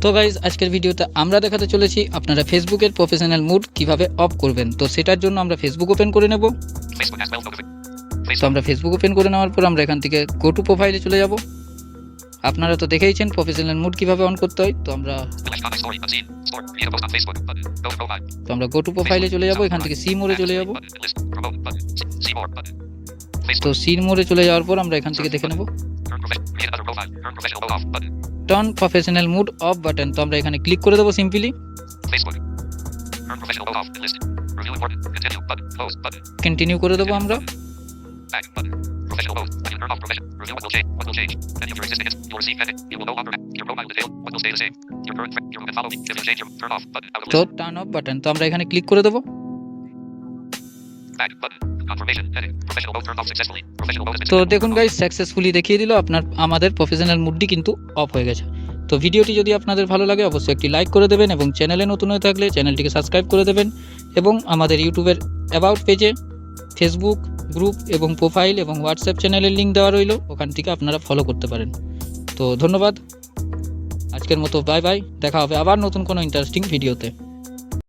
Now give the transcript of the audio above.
তো গাইজ আজকের ভিডিওতে আমরা দেখাতে চলেছি আপনারা ফেসবুকের প্রফেশনাল মুড কিভাবে অফ করবেন। তো সেটার জন্য আমরা ফেসবুক ওপেন করে নেব। তো আমরা ফেসবুক ওপেন করে নেওয়ার পর আমরা এখান থেকে গো টু প্রোফাইলে চলে যাব। আপনারা তো দেখেইছেন প্রফেশনাল মুড কিভাবে অন করতে হয়। তো আমরা গো টু প্রোফাইলে চলে যাব, এখান থেকে সি মোডে চলে যাব। তো সি মোডে চলে যাওয়ার পর আমরা এখান থেকে দেখে নেব turn professional mood of button. তো আমরা এখানে ক্লিক করে দেবো সিম্পলি। কন্টিনিউ করে দেবো আমরা। তো টার্ন অফ বাটন, তো আমরা এখানে ক্লিক করে দেবো। তো দেখুন গাইস সাকসেসফুলি দেখিয়ে দিল আমাদের প্রফেশনাল মুডটি কিন্তু অফ হয়ে গেছে। তো ভিডিওটি যদি আপনাদের ভালো লাগে অবশ্যই একটি লাইক করে দেবেন এবং চ্যানেলে নতুন হয়ে থাকলে চ্যানেলটিকে সাবস্ক্রাইব করে দেবেন এবং আমাদের ইউটিউবের অ্যাবাউট পেজে ফেসবুক গ্রুপ এবং প্রোফাইল এবং হোয়াটসঅ্যাপ চ্যানেলের লিঙ্ক দেওয়া রইল, ওখান থেকে আপনারা ফলো করতে পারেন। তো ধন্যবাদ, আজকের মতো বাই বাই, দেখা হবে আবার নতুন কোনো ইন্টারেস্টিং ভিডিওতে।